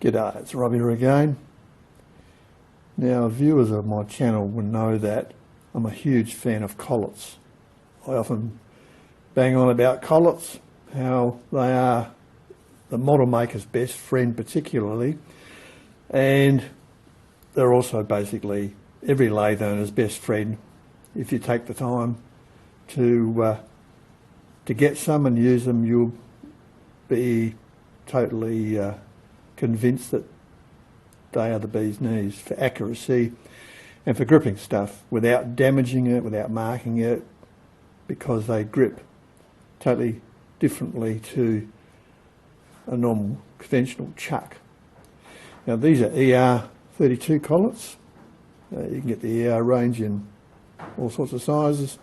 G'day, it's Rob here again. Now, viewers of my channel will know that I'm a huge fan of collets. I often bang on about collets, how they are the model maker's best friend particularly, and they're also basically every lathe owner's best friend if you take the time to get some and use them. You'll be totally convinced that they are the bee's knees for accuracy and for gripping stuff without damaging it, without marking it, because they grip totally differently to a normal conventional chuck. Now these are ER32 collets. You can get the ER range in all sorts of sizes.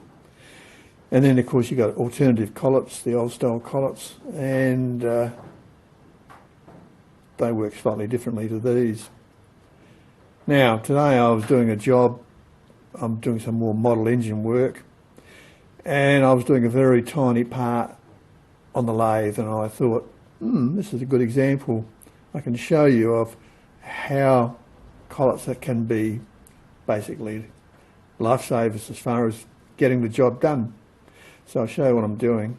And then of course you've got alternative collets, the old style collets, and they work slightly differently to these. Now today I was doing a job, I'm doing some more model engine work, and I was doing a very tiny part on the lathe, and I thought, this is a good example I can show you of how collets that can be basically lifesavers as far as getting the job done. So I'll show you what I'm doing.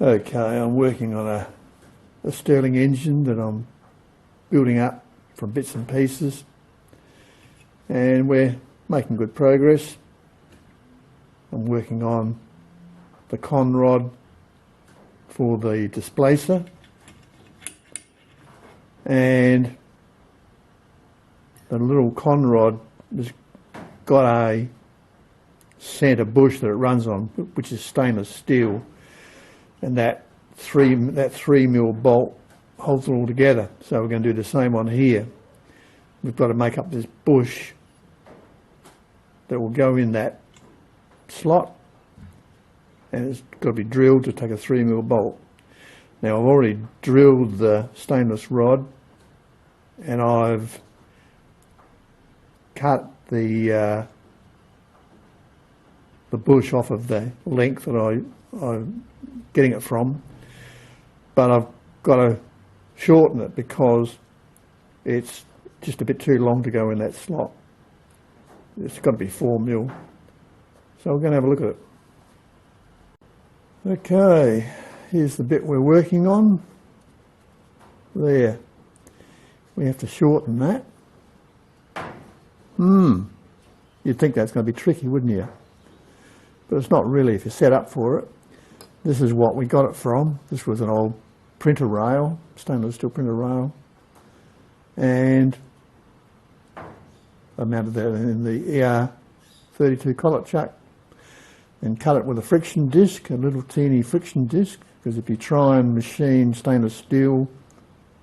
Okay, I'm working on a Stirling engine that I'm building up from bits and pieces, and we're making good progress. I'm working on the con rod for the displacer, and the little con rod has got a centre bush that it runs on, which is stainless steel, and that 3mm bolt holds it all together. So we're going to do the same on here. We've got to make up this bush that will go in that slot, and it's got to be drilled to take a 3mm bolt. Now I've already drilled the stainless rod, and I've cut the bush off of the length that I'm getting it from, but I've got to shorten it because it's just a bit too long to go in that slot. It's got to be 4mm. So we're going to have a look at it. Okay, here's the bit we're working on. There. We have to shorten that. You'd think that's going to be tricky, wouldn't you? But it's not really if you're set up for it. This is what we got it from. This was an old printer rail, stainless steel printer rail, and I mounted that in the ER32 collet chuck and cut it with a friction disc, a little teeny friction disc, because if you try and machine stainless steel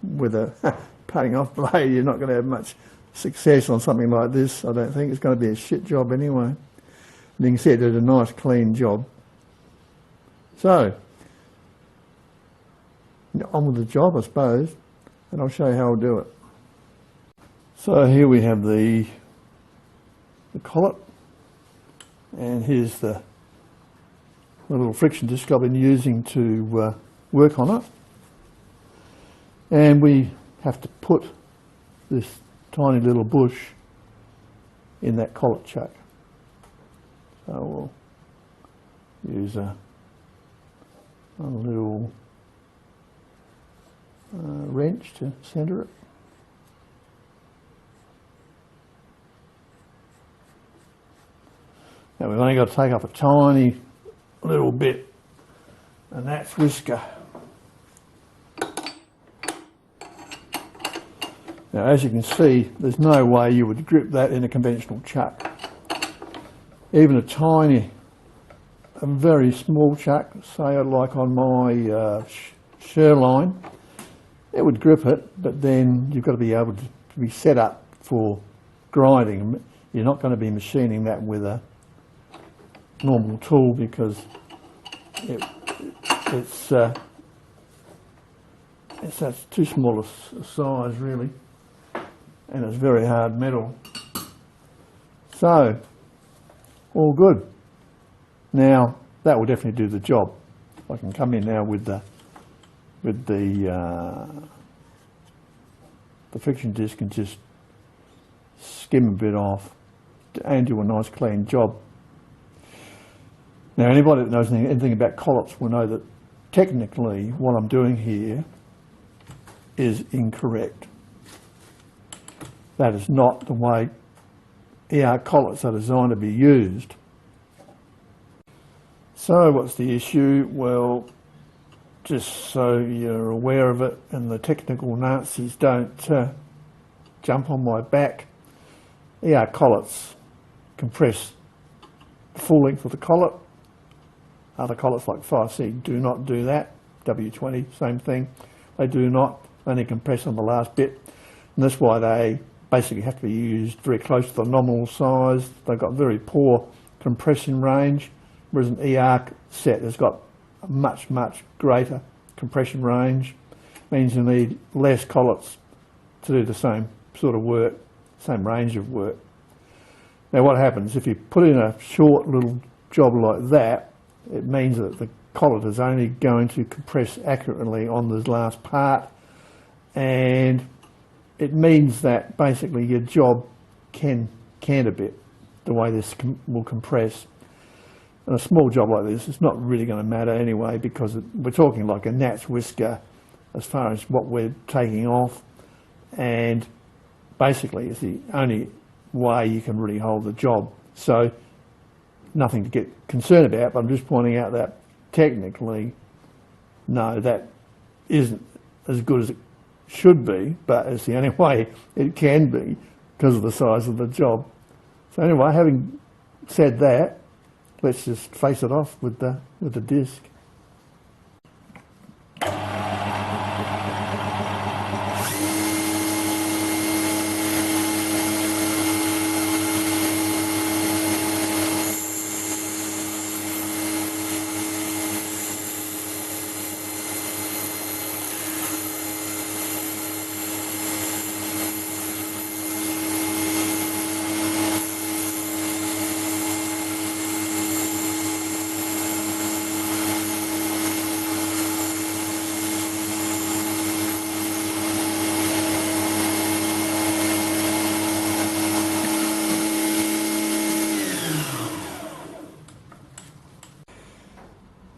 with a cutting off blade, you're not going to have much success on something like this. I don't think it's going to be a shit job anyway. And you can see it did a nice clean job. So, on with the job, I suppose, and I'll show you how I'll do it. So here we have the collet, and here's the little friction disc I've been using to work on it. And we have to put this tiny little bush in that collet chuck. So we'll use a little wrench to centre it. Now we've only got to take up a tiny little bit, and that's whisker. Now as you can see, there's no way you would grip that in a conventional chuck. Even a very small chuck, say like on my Sherline, it would grip it, but then you've got to be able to be set up for grinding. You're not going to be machining that with a normal tool because it's too small a size really, and it's very hard metal. So all good. Now that will definitely do the job. I can come in now with the the friction disc and just skim a bit off and do a nice clean job. Now anybody that knows anything about collets will know that technically what I'm doing here is incorrect. That is not the way ER collets are designed to be used. So what's the issue? Well, just so you're aware of it and the technical Nazis don't jump on my back, ER collets compress the full length of the collet. Other collets like 5C do not do that. W20, same thing. They do not, only compress on the last bit. And that's why they basically have to be used very close to the nominal size. They've got very poor compression range, whereas an ER set has got a much, much greater compression range. Means you need less collets to do the same sort of work, same range of work. Now what happens, if you put in a short little job like that, it means that the collet is only going to compress accurately on this last part, and it means that basically your job can a bit, the way this will compress. And a small job like this, it's not really going to matter anyway, because we're talking like a gnat's whisker as far as what we're taking off, and basically it's the only way you can really hold the job. So nothing to get concerned about, but I'm just pointing out that technically, no, that isn't as good as it should be, but it's the only way it can be because of the size of the job. So anyway, having said that, let's just face it off with the disc.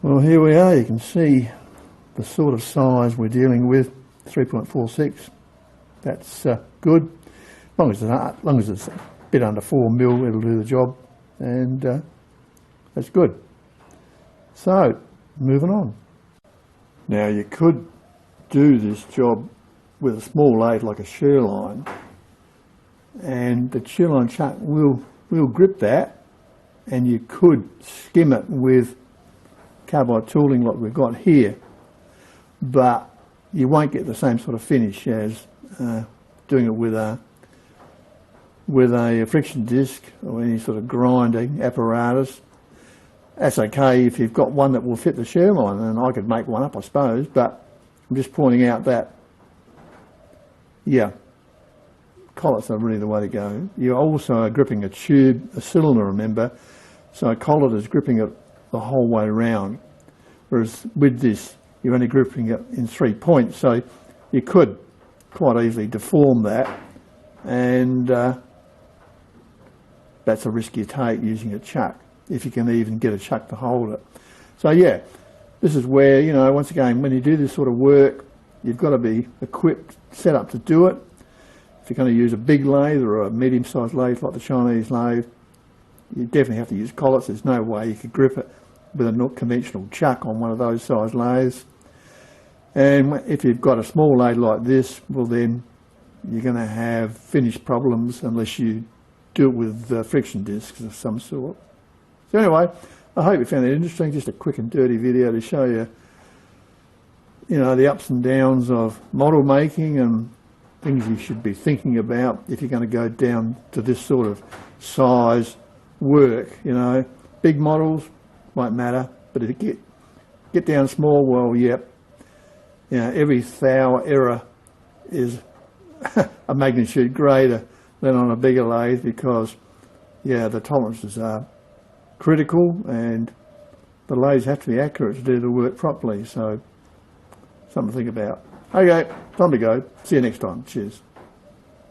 Well, here we are. You can see the sort of size we're dealing with, 3.46. That's good. As long as it's a bit under 4 mil, it'll do the job, and that's good. So, moving on. Now, you could do this job with a small lathe like a shear line, and the shear line chuck will grip that, and you could skim it with carbide tooling like we've got here, but you won't get the same sort of finish as doing it with a friction disc or any sort of grinding apparatus. That's okay if you've got one that will fit the shear line, and I could make one up, I suppose, but I'm just pointing out that, yeah, collets are really the way to go. You also are gripping a tube, a cylinder, remember, so a collet is gripping it the whole way around, whereas with this you're only gripping it in 3 points, so you could quite easily deform that, and that's a risk you take using a chuck, if you can even get a chuck to hold it. So yeah, this is where, you know, once again, when you do this sort of work, you've got to be equipped, set up to do it. If you're going to use a big lathe or a medium-sized lathe like the Chinese lathe, you definitely have to use collets. There's no way you could grip it with a conventional chuck on one of those size lathes. And if you've got a small lathe like this, well then you're going to have finish problems unless you do it with friction discs of some sort. So anyway, I hope you found it interesting. Just a quick and dirty video to show you, you know, the ups and downs of model making and things you should be thinking about if you're going to go down to this sort of size work. You know, big models won't matter, but if you get down small, well, yep, you know, every thou error is a magnitude greater than on a bigger lathe, because yeah, the tolerances are critical and the lathes have to be accurate to do the work properly. So something to think about. Okay, time to go. See you next time. Cheers.